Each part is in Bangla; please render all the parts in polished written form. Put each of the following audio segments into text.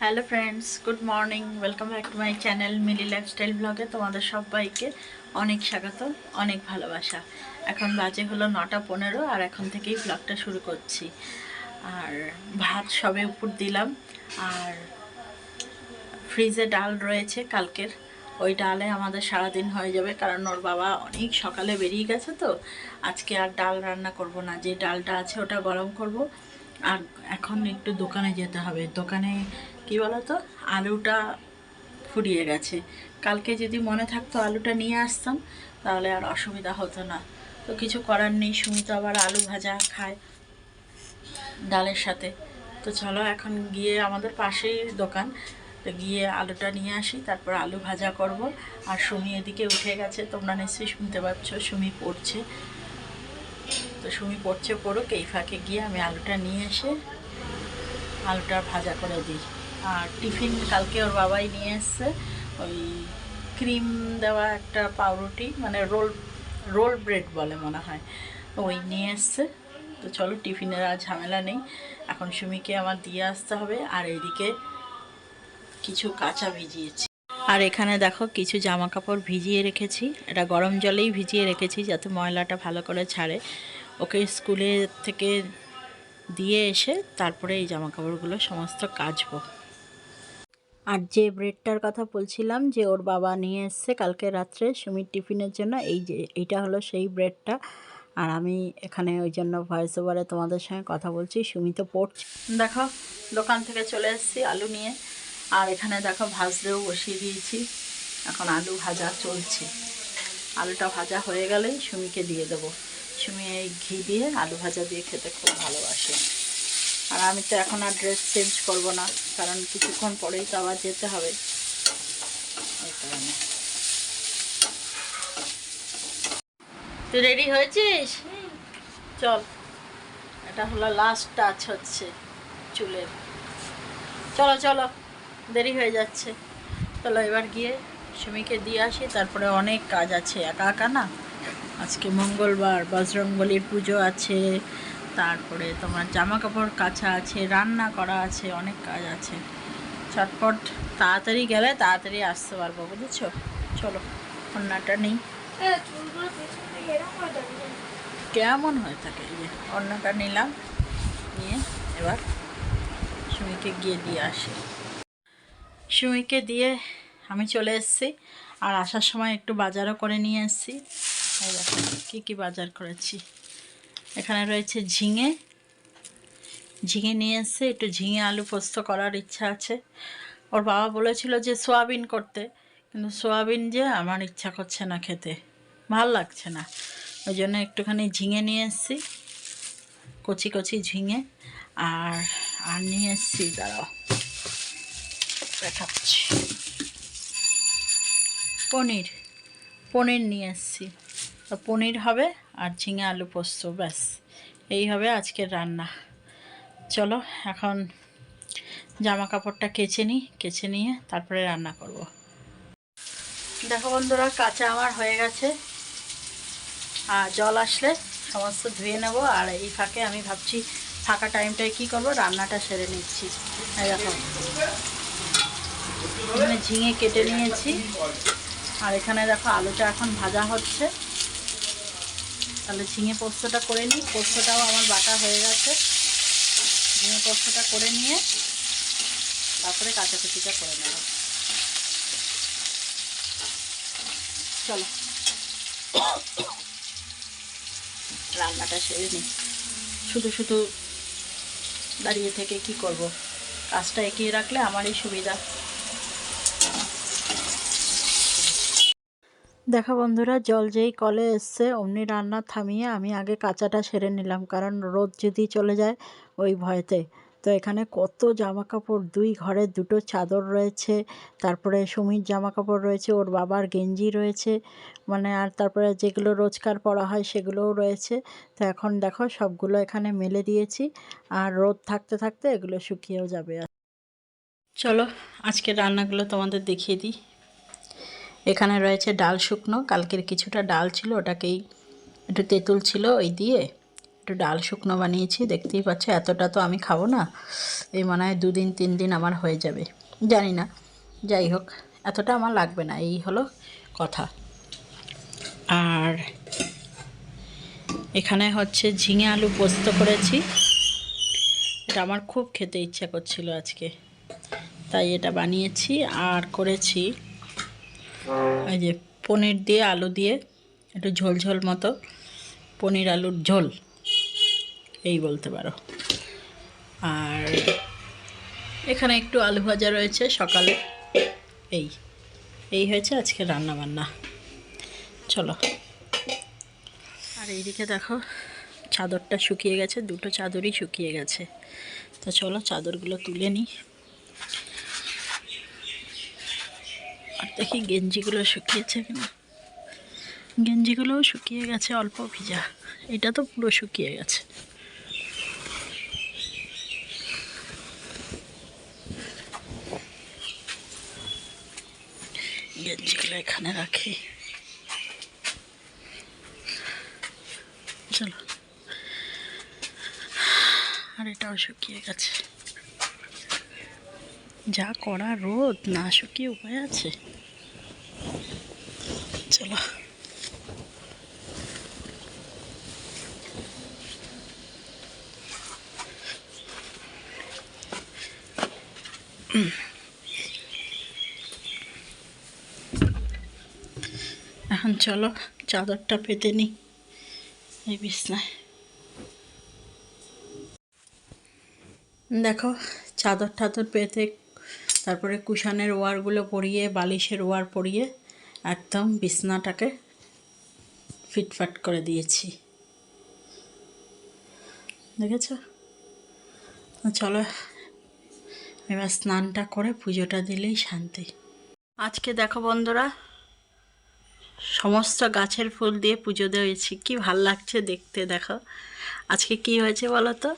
Hello friends, good morning. Welcome back to my channel Mili lifestyle ব্লগে তোমাদের সবাইকে অনেক স্বাগত, অনেক ভালোবাসা। এখন বাজে হলো 9:15 আর এখন থেকেই ব্লগটা শুরু করছি। আর ভাত সবে উপর দিলাম, আর ফ্রিজে ডাল রয়েছে কালকের। ওই ডালে আমাদের সারাদিন হয়ে যাবে, কারণ ওর বাবা অনেক সকালে বেরিয়ে গেছে, তো আজকে আর ডাল রান্না করব না। যে ডালটা আছে ওটা গরম করব। আর এখন একটু দোকানে যেতে হবে। দোকানে কি বলতো, আলুটা ফুরিয়ে গেছে। কালকে যদি মনে থাকতো আলুটা নিয়ে আসতাম, তাহলে আর অসুবিধা হতো না। তো কিছু করার নেই, সুমিত আবার আলু ভাজা খায় ডালের সাথে। তো চলো এখন গিয়ে, আমাদের পাশেই দোকান, তো গিয়ে আলুটা নিয়ে আসি, তারপর আলু ভাজা করব। আর সুমি এদিকে উঠে গেছে, তোমরা নিশ্চয়ই শুনতে পাচ্ছ সুমি পড়ছে। তো সুমি পড়ছে, পড়ুক, এই ফাঁকে গিয়ে আমি আলুটা নিয়ে এসে আলুটা ভাজা করে দিই। আর টিফিন কালকে ওর বাবাই নিয়ে এসছে, ওই ক্রিম দেওয়া একটা পাউরুটি, মানে রোল রোল ব্রেড বলে মনে হয়, ওই নিয়ে এসছে। তো চলো, টিফিনের আর ঝামেলা নেই। এখন সুমিকে আমার দিয়ে আসতে হবে। আর এইদিকে কিছু কাঁচা ভিজিয়েছি। আর এখানে দেখো কিছু জামা কাপড় ভিজিয়ে রেখেছি। এটা গরম জলেই ভিজিয়ে রেখেছি যাতে ময়লাটা ভালো করে ছাড়ে। ওকে স্কুলে থেকে দিয়ে এসে তারপরে এই জামা কাপড়গুলো সমস্ত কাচবো। আর যে ব্রেডটার কথা বলছিলাম যে ওর বাবা নিয়ে এসছে কালকে রাত্রে সুমির টিফিনের জন্য, এইটা হলো সেই ব্রেডটা। আর আমি এখানে ওই জন্য ভয়েস ওভারে তোমাদের সঙ্গে কথা বলছি। সুমি তো পড়ছে। দেখো, দোকান থেকে চলে এসেছি আলু নিয়ে। আর এখানে দেখো ভাজতেও বসিয়ে দিয়েছি। এখন আলু ভাজা চলছে। আলুটা ভাজা হয়ে গেলেই সুমিকে দিয়ে দেবো। সুমি এই ঘি দিয়ে আলু ভাজা দিয়ে খেতে খুব ভালোবাসে। আর আমি তো এখন আর ড্রেস চেঞ্জ করব না, কারণ কিছুক্ষণ পরেই তো আবার যেতে হবে, ওই কারণে। তুই রেডি হয়েছিস? চল, এটা হলো লাস্ট টাচ হচ্ছে চুলের। চলো চলো, দেরি হয়ে যাচ্ছে। চলো এবার গিয়ে সুমিকে দিয়ে আসি, তারপরে অনেক কাজ আছে। একা একা না, আজকে মঙ্গলবার, বজরংবলির পুজো আছে, তারপরে তোমার জামা কাপড় কাচা আছে, রান্না করা আছে, অনেক কাজ আছে। চটপট তাড়াতাড়ি গেলে তাড়াতাড়ি আসতে পারবো, বুঝেছো? চলো, ওড়নাটা নেই। কেমন হয়ে থাকে, এই যে ওড়নাটা নিলাম, নিয়ে এবার সুমিকে গিয়ে দিয়ে আসি। সুমিকে দিয়ে আমি চলে এসেছি। আর আসার সময় একটু বাজারও করে নিয়ে এসেছি। এই দেখো কী কী বাজার করেছি। এখানে রয়েছে ঝিঙে, ঝিঙে নিয়ে এসে একটু ঝিঙে আলু পোস্ত করার ইচ্ছা আছে। ওর বাবা বলেছিল যে সোয়াবিন করতে, কিন্তু সোয়াবিন যে আমার ইচ্ছা করছে না খেতে, ভাল লাগছে না। ওই জন্য একটুখানি ঝিঙে নিয়ে এসেছি, কচি কচি ঝিঙে। আর আর নিয়ে এসেছি, দাঁড়াও দেখাচ্ছি, পনির, পনির নিয়ে এসেছি। তো পনির হবে আর ঝিঙে আলু পোস্ত, ব্যাস এই হবে আজকের রান্না। চলো এখন জামা কাপড়টা কেচে নিই, কেচে নিয়ে তারপরে রান্না করব। দেখো বন্ধুরা, কাঁচা আমার হয়ে গেছে। আর জল আসলে সমস্ত ধুয়ে নেব। আর এই ফাঁকে আমি ভাবছি ফাঁকা টাইমটায় কি করব, রান্নাটা সেরে নিচ্ছি। এই দেখো, এখানে ঝিঙে কেটে নিয়েছি। আর এখানে দেখো আলুটা এখন ভাজা হচ্ছে। তাহলে ঝিঙে পোস্তটা করে নিই। পোস্তটাও আমার বাটা হয়ে গেছে। ঝিঙে পোস্তটা করে নিয়ে তারপরে কাঁচাকুচিটা করে নেব। চলো রান্নাটা সেরে নিই। শুধু শুধু দাঁড়িয়ে থেকে কি করব, কাজটা এগিয়ে রাখলে আমারই সুবিধা। দেখো বন্ধুরা, জল যেই কলে এসছে অমনি রান্না থামিয়ে আমি আগে কাঁচাটা সেরে নিলাম, কারণ রোদ যদি চলে যায় ওই ভয়েতে। তো এখানে কত জামা কাপড়, দুই ঘরে দুটো চাদর রয়েছে, তারপরে সুমির জামা কাপড় রয়েছে, ওর বাবার গেঞ্জি রয়েছে, মানে আর তারপরে যেগুলো রোজকার পরা হয় সেগুলোও রয়েছে। তো এখন দেখো সবগুলো এখানে মেলে দিয়েছি। আর রোদ থাকতে থাকতে এগুলো শুকিয়েও যাবে। চলো আজকের রান্নাগুলো তোমাদের দেখিয়ে দিই। এখানে রয়েছে ডাল শুকনো, কালকের কিছুটা ডাল ছিল, ওটাকেই একটু তেঁতুল ছিল ওই দিয়ে একটু ডাল শুকনো বানিয়েছি, দেখতেই পাচ্ছ। এতটা তো আমি খাবো না, এই মনে হয় 2 দিন 3 দিন আমার হয়ে যাবে, জানি না। যাই হোক, এতটা আমার লাগবে না, এই হলো কথা। আর এখানে হচ্ছে ঝিঙে আলু পোস্ত করেছি, এটা আমার খুব খেতে ইচ্ছা করছিল আজকে, তাই এটা বানিয়েছি। আর করেছি এই যে পনির দিয়ে আলু দিয়ে একটু ঝোল ঝোল মতো, পনির আলুর ঝোল এই বলতে পারো। আর এখানে একটু আলু ভাজা রয়েছে সকালে। এই এই হয়েছে আজকে রান্না বান্না। চলো। আর এইদিকে দেখো চাদরটা শুকিয়ে গেছে, 2টো চাদরই শুকিয়ে গেছে। তো চলো চাদরগুলো তুলে নিই। আর দেখি গেঞ্জিগুলো শুকিয়েছে কিনা। গেঞ্জিগুলোও শুকিয়ে গেছে, অল্প ভিজা। এটা তো পুরো শুকিয়ে গেছে। গেঞ্জিগুলো এখানে রাখি। চলো। আর এটাও শুকিয়ে গেছে। যা কড়া রোদ, না শুকিয়ে উপায় আছে? চলো। এখন চলো চাদরটা পেতে নিই এই বিছনায়। দেখো চাদর টাদর পেতে, তারপরে কুশানের ওয়ারগুলো পরিয়ে, বালিশের ওয়ার পরিয়ে একদম বিছনাটাকে ফিটফাট করে দিয়েছি, দেখেছ? চলো এবার স্নানটা করে পুজোটা দিলেই শান্তি। আজকে দেখো বন্ধুরা, সমস্ত গাছের ফুল দিয়ে পুজো দিয়েছি, কি ভাল লাগছে দেখতে। দেখো আজকে কি হয়েছে বলো তো,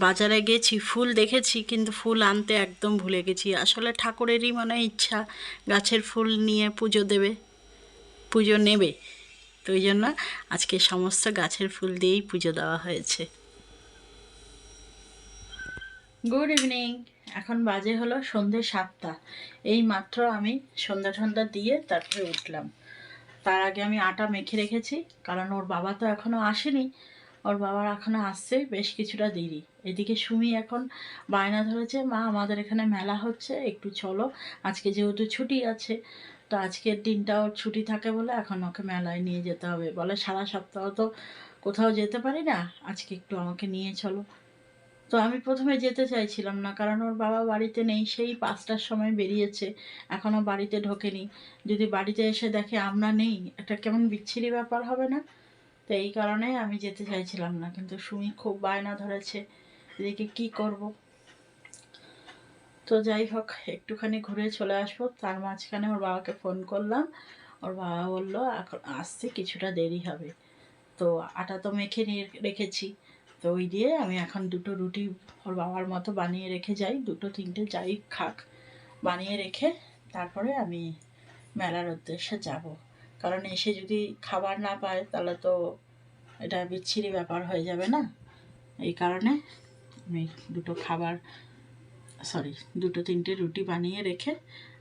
বাজারে গেছি, ফুল দেখেছি কিন্তু ফুল আনতে একদম ভুলে গেছি। আসলে ঠাকুরেরই মনে ইচ্ছা গাছের ফুল নিয়ে পুজো দেবে, পুজো নেবে, তো ওই জন্য আজকে সমস্ত গাছের ফুল দিয়েই পুজো দেওয়া হয়েছে। Good evening. এখন বাজে হলো সন্ধ্যে 7টা। এই মাত্র আমি সন্ধ্যা দিয়ে তারপরে উঠলাম। তার আগে আমি আটা মেখে রেখেছি, কারণ ওর বাবা তো এখনও আসেনি, ওর বাবার এখনও আসছে বেশ কিছুটা দেরি। এদিকে সুমি এখন বায়না ধরেছে, মা আমাদের এখানে মেলা হচ্ছে, একটু চলো। আজকে যেহেতু ছুটি আছে, তো আজকের দিনটা ওর ছুটি থাকে বলে এখন ওকে মেলায় নিয়ে যেতে হবে। বলে সারা সপ্তাহ তো কোথাও যেতে পারি না, আজকে একটু আমাকে নিয়ে চলো। তো আমি প্রথমে যেতে চাইছিলাম না, কারণ ওর বাবা বাড়িতে নেই, সেই 5টার সময় বেরিয়েছে, এখনও বাড়িতে ঢোকেনি। যদি বাড়িতে এসে দেখে আমরা নেই, একটা কেমন বিচ্ছিরি ব্যাপার হবে না? তো এই কারণে আমি যেতে চাইছিলাম না, কিন্তু সুমি খুব বায়না ধরেছে, এদিকে কি করব। তো যাই হোক, একটুখানি ঘুরে চলে আসবো। তার মাঝখানে ওর বাবাকে ফোন করলাম, ওর বাবা বললো এখন আসতে কিছুটা দেরি হবে। তো আটা তো মেখে নিয়ে রেখেছি, তো ওই দিয়ে আমি এখন 2টো রুটি ওর বাবার মতো বানিয়ে রেখে যাই, 2টো 3টে যাই খাক, বানিয়ে রেখে তারপরে আমি মেলার উদ্দেশ্যে যাব। কারণ এসে যদি খাবার না পায় তাহলে তো এটা বিচ্ছিরি ব্যাপার হয়ে যাবে না? এই কারণে আমি 2 3টে রুটি বানিয়ে রেখে,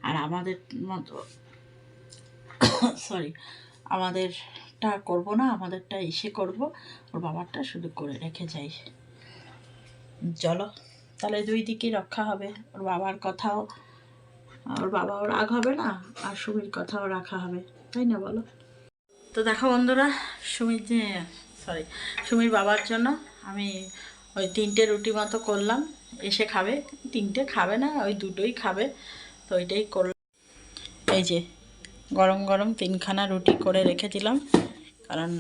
আর আমাদের মতো আমাদেরটা করব না, আমাদেরটা এসে করব, ওর বাবারটা শুধু করে রেখে যাই। চলো তাহলে 2 দিকই রক্ষা হবে, ওর বাবার কথাও, ওর বাবাও রাগ হবে না, আর সুমির কথাও রাখা হবে, তাই না বলো? তো দেখো বন্ধুরা, সুমির বাবার জন্য আমি ওই 3টে রুটি মতো করলাম, এসে খাবে। 3টে খাবে না, ওই 2টোই খাবে, তো ওইটাই করলাম। এই যে গরম গরম 3খানা রুটি করে রেখে দিলাম, কারণ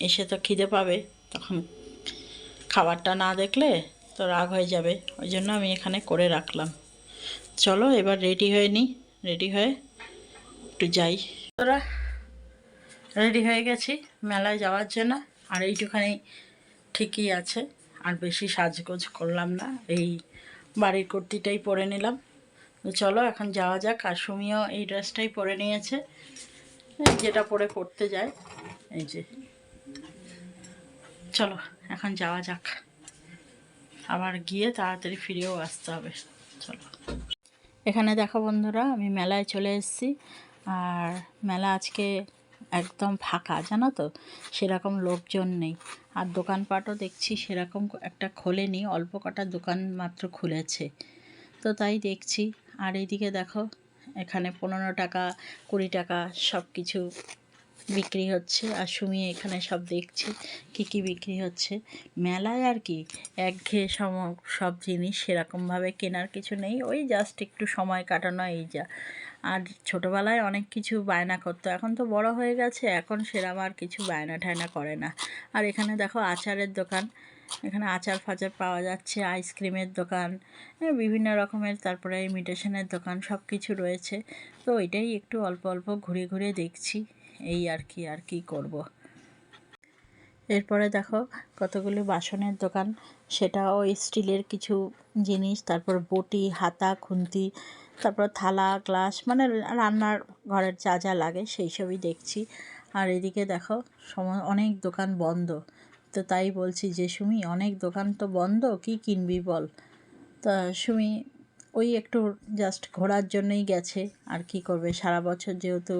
এসে তো খিদে পাবে, তখন খাবারটা না দেখলে তো রাগ হয়ে যাবে, ওই জন্য আমি এখানে করে রাখলাম। চলো এবার রেডি হয়ে নিই, রেডি হয়ে একটু যাই। তোরা রেডি হয়ে গেছি মেলায় যাওয়ার জন্য, আর এইটুখানি ঠিকই আছে, আর বেশি সাজগোজ করলাম না, এই বাড়ির কুর্তিটাই পরে নিলাম। তো চলো এখন যাওয়া যাক। আর সুমিও এই ড্রেসটাই পরে নিয়েছে, যেটা পরে পড়তে যায়, এই যে। চলো এখন যাওয়া যাক, আবার গিয়ে তাড়াতাড়ি ফিরেও আসতে হবে। চলো, এখানে দেখো বন্ধুরা, আমি মেলায় চলে এসেছি। আর মেলা আজকে একদম ফাঁকা, জানো তো, সেরকম লোকজন নেই। আর দোকানপাটও দেখছি সেরকম একটা খোলেনি, অল্প কটা দোকান মাত্র খুলেছে। তো তাই দেখছি। আর এইদিকে দেখো, এখানে 15 টাকা 20 টাকা সব কিছু বিক্রি হচ্ছে। আর সুমি এখানে সব দেখছি কী বিক্রি হচ্ছে। মেলায় আর কি একঘেয়ে সব জিনিস সেরকমভাবে কেনার কিছু নেই, ওই জাস্ট একটু সময় কাটানো, এই যা। আর ছোটোবেলায় অনেক কিছু বায়না করতো, এখন তো বড় হয়ে গেছে, এখন সেরকম আর কিছু বায়না ঠায়না করে না। আর এখানে দেখো আচারের দোকান, এখানে আচার ফাচার পাওয়া যাচ্ছে, আইসক্রিমের দোকান, বিভিন্ন রকমের, তারপরে ইমিটেশনের দোকান, সব কিছু রয়েছে। তো ওইটাই একটু অল্প অল্প ঘুরে ঘুরে দেখছি, এই আর কি করব। এরপরে দেখো কতগুলো বাসনের দোকান, সেটাও স্টিলের কিছু জিনিস, তারপর বটি, হাতা, খুন্তি, তারপর থালা, গ্লাস, মানে রান্নার ঘরের যা যা লাগে সেই সবই দেখছি। আর এদিকে দেখো অনেক দোকান বন্ধ। তো তাই বলছি যে সুমি, অনেক দোকান তো বন্ধ, কি কিনবি বল। তা সুমি ওই একটু জাস্ট ঘোরার জন্যই গেছে, আর কি করবে, সারা বছর যেহেতু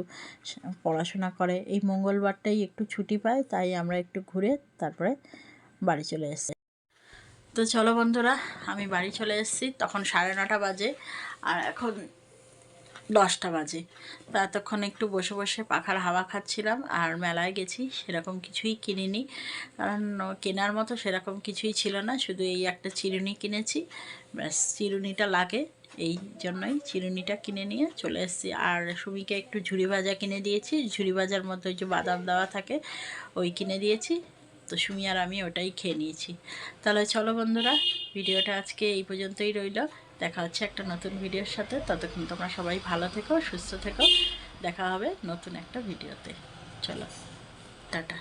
পড়াশোনা করে, এই মঙ্গলবারটাই একটু ছুটি পায়, তাই আমরা একটু ঘুরে তারপরে বাড়ি চলে এসেছি। তো চলো বন্ধুরা, আমি বাড়ি চলে এসেছি, তখন 9:30 বাজে, আর এখন 10টা বাজে। তো এতক্ষণ একটু বসে বসে পাখার হাওয়া খাচ্ছিলাম। আর মেলায় গেছি, সেরকম কিছুই কিনিনি, কারণ কেনার মতো সেরকম কিছুই ছিল না, শুধু এই একটা চিরুনি কিনেছি, ব্যাস, চিরুনিটা লাগে, এই জন্যই চিরুনিটা কিনে নিয়ে চলে এসেছি। আর সুমিকে একটু ঝুরি ভাজা কিনে দিয়েছি, ঝুরি ভাজার মধ্যে ওই যে বাদাম দেওয়া থাকে, ওই কিনে দিয়েছি। তো সুমি আর আমি ওটাই খেয়ে নিয়েছি। তাহলে চলো বন্ধুরা, ভিডিওটা আজকে এই পর্যন্তই রইল। দেখা হচ্ছে একটা নতুন ভিডিওর সাথে, ততক্ষণ তোমরা সবাই ভালো থেকো, সুস্থ থেকো। দেখা হবে নতুন একটা ভিডিওতে। চলো, টাটা।